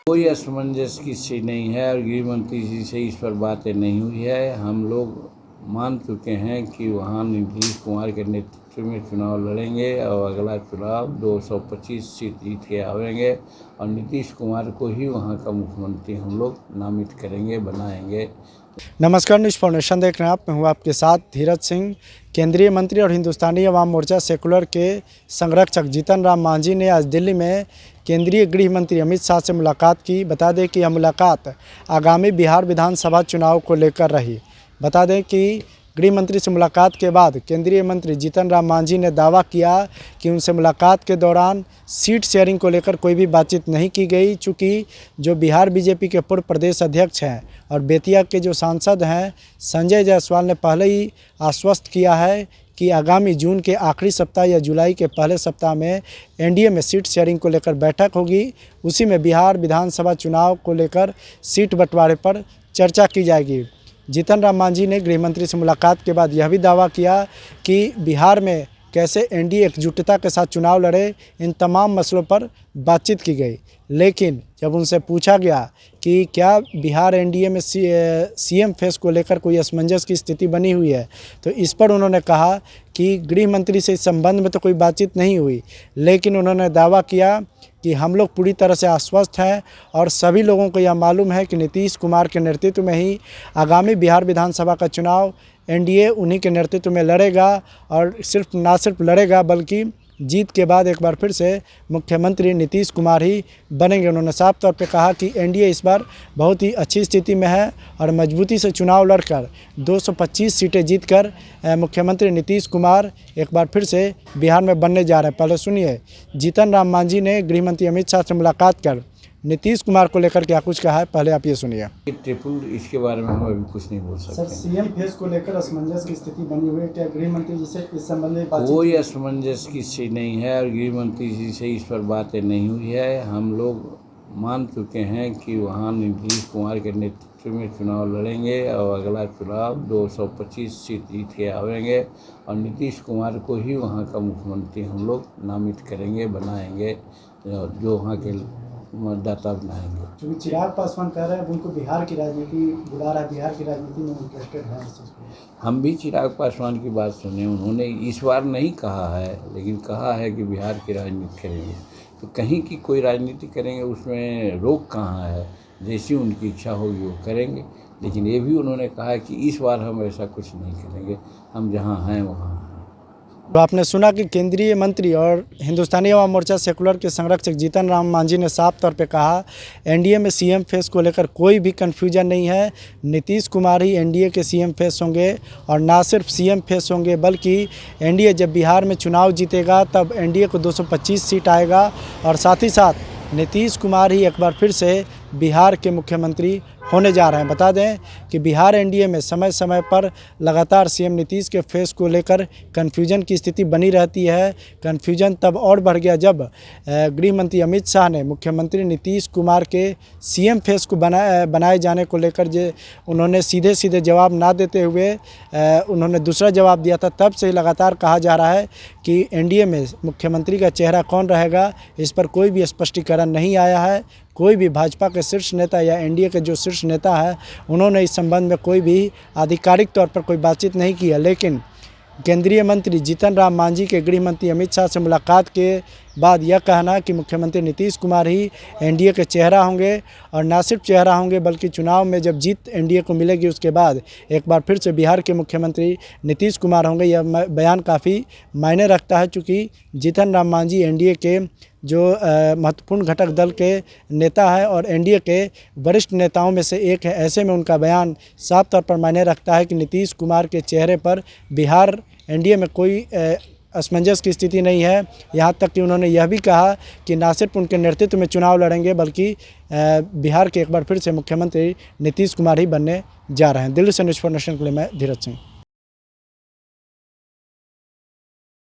कोई असमंजस की स्थिति नहीं है और गृह मंत्री जी से इस पर बातें नहीं हुई है। हम लोग मान चुके हैं कि वहाँ नीतीश कुमार के नेतृत्व में चुनाव लड़ेंगे और अगला चुनाव 225 सीट जीत के आवेंगे और नीतीश कुमार को ही वहाँ का मुख्यमंत्री हम लोग नामित करेंगे, बनाएंगे। नमस्कार, न्यूज़ फाउंडेशन देख रहे हैं आप। मैं हूँ आपके साथ धीरज सिंह। केंद्रीय मंत्री और हिंदुस्तानी अवाम मोर्चा सेकुलर के संरक्षक जीतन राम मांझी ने आज दिल्ली में केंद्रीय गृह मंत्री अमित शाह से मुलाकात की। बता दें कि यह मुलाकात आगामी बिहार विधानसभा चुनाव को लेकर रही। बता दें कि गृह मंत्री से मुलाकात के बाद केंद्रीय मंत्री जीतन राम मांझी ने दावा किया कि उनसे मुलाकात के दौरान सीट शेयरिंग को लेकर कोई भी बातचीत नहीं की गई। चूँकि जो बिहार बीजेपी के पूर्व प्रदेश अध्यक्ष हैं और बेतिया के जो सांसद हैं संजय जायसवाल ने पहले ही आश्वस्त किया है कि आगामी जून के आखिरी सप्ताह या जुलाई के पहले सप्ताह में एनडीए में सीट शेयरिंग को लेकर बैठक होगी। उसी में बिहार विधानसभा चुनाव को लेकर सीट बंटवारे पर चर्चा की जाएगी। जीतन राम मांझी ने गृह मंत्री से मुलाकात के बाद यह भी दावा किया कि बिहार में कैसे एनडीए एकजुटता के साथ चुनाव लड़े, इन तमाम मसलों पर बातचीत की गई। लेकिन जब उनसे पूछा गया कि क्या बिहार एनडीए में सीएम फेस को लेकर कोई असमंजस की स्थिति बनी हुई है, तो इस पर उन्होंने कहा कि गृह मंत्री से इस संबंध में तो कोई बातचीत नहीं हुई। लेकिन उन्होंने दावा किया कि हम लोग पूरी तरह से आश्वस्त हैं और सभी लोगों को यह मालूम है कि नीतीश कुमार के नेतृत्व में ही आगामी बिहार विधानसभा का चुनाव एनडीए उन्हीं के नेतृत्व में लड़ेगा और ना सिर्फ लड़ेगा बल्कि जीत के बाद एक बार फिर से मुख्यमंत्री नीतीश कुमार ही बनेंगे। उन्होंने साफ तौर पे कहा कि एनडीए इस बार बहुत ही अच्छी स्थिति में है और मजबूती से चुनाव लड़कर 225 सीटें जीतकर मुख्यमंत्री नीतीश कुमार एक बार फिर से बिहार में बनने जा रहे हैं। पहले सुनिए जीतन राम मांझी ने गृह मंत्री अमित शाह से मुलाकात कर नीतीश कुमार को लेकर क्या कुछ कहा है, पहले आप ये सुनिए। ट्रिपल इसके बारे में हम अभी कुछ नहीं बोल सकते। सर, सीएम फेस को लेकर असमंजस की स्थिति बनी हुई है, क्या गृह मंत्री जी से इस संबंध में बातचीत? कोई असमंजस की स्थिति नहीं है और गृह मंत्री जी से इस पर बातें नहीं हुई है। हम लोग मान चुके हैं कि वहाँ नीतीश कुमार के नेतृत्व में चुनाव लड़ेंगे और अगला चुनाव 225 सीट जीत के आवेंगे और नीतीश कुमार को ही वहाँ का मुख्यमंत्री हम लोग नामित करेंगे, बनाएंगे, जो वहाँ के मतदाता बनाएंगे। क्योंकि चिराग पासवान कह रहे हैं उनको बिहार की राजनीति बुला रहा है, बिहार की राजनीति में इंटरेस्टेड है। हम भी चिराग पासवान की बात सुने, उन्होंने इस बार नहीं कहा है लेकिन कहा है कि बिहार की राजनीति करेंगे। तो कहीं की कोई राजनीति करेंगे उसमें रोक कहाँ है, जैसी उनकी इच्छा होगी वो करेंगे। लेकिन ये भी उन्होंने कहा कि इस बार हम ऐसा कुछ नहीं करेंगे, हम जहाँ हैं वहाँ हैं। तो आपने सुना कि केंद्रीय मंत्री और हिंदुस्तानी अवाम मोर्चा सेकुलर के संरक्षक जीतन राम मांझी ने साफ तौर पे कहा एनडीए में सीएम फेस को लेकर कोई भी कन्फ्यूजन नहीं है। नीतीश कुमार ही एनडीए के सीएम फेस होंगे और ना सिर्फ सीएम फेस होंगे बल्कि एनडीए जब बिहार में चुनाव जीतेगा तब एनडीए को 225 सीट आएगा और साथ ही साथ नीतीश कुमार ही एक बार फिर से बिहार के मुख्यमंत्री होने जा रहे हैं। बता दें कि बिहार एनडीए में समय समय पर लगातार सीएम नीतीश के फेस को लेकर कन्फ्यूजन की स्थिति बनी रहती है। कन्फ्यूजन तब और बढ़ गया जब गृह मंत्री अमित शाह ने मुख्यमंत्री नीतीश कुमार के सीएम फेस को बनाए जाने को लेकर उन्होंने सीधे सीधे जवाब ना देते हुए उन्होंने दूसरा जवाब दिया था। तब से ही लगातार कहा जा रहा है कि एनडीए में मुख्यमंत्री का चेहरा कौन रहेगा, इस पर कोई भी स्पष्टीकरण नहीं आया है। कोई भी भाजपा के शीर्ष नेता या एनडीए के जो शीर्ष नेता है उन्होंने इस संबंध में कोई भी आधिकारिक तौर पर कोई बातचीत नहीं की है। लेकिन केंद्रीय मंत्री जीतन राम मांझी के गृह मंत्री अमित शाह से मुलाकात के बाद यह कहना कि मुख्यमंत्री नीतीश कुमार ही एनडीए के चेहरा होंगे और ना सिर्फ चेहरा होंगे बल्कि चुनाव में जब जीत एनडीए को मिलेगी उसके बाद एक बार फिर से बिहार के मुख्यमंत्री नीतीश कुमार होंगे। यह बयान काफ़ी मायने रखता है चूँकि जीतन राम मांझी एनडीए के जो महत्वपूर्ण घटक दल के नेता है और एनडीए के वरिष्ठ नेताओं में से एक है। ऐसे में उनका बयान साफ तौर पर मायने रखता है कि नीतीश कुमार के चेहरे पर बिहार एनडीए में कोई असमंजस की स्थिति नहीं है। यहाँ तक कि उन्होंने यह भी कहा कि ना सिर्फ उनके नेतृत्व में चुनाव लड़ेंगे बल्कि बिहार के एक बार फिर से मुख्यमंत्री नीतीश कुमार ही बनने जा रहे हैं। दिल्ली से न्यूज़ फाउंडेशन के लिए मैं धीरज सिंह।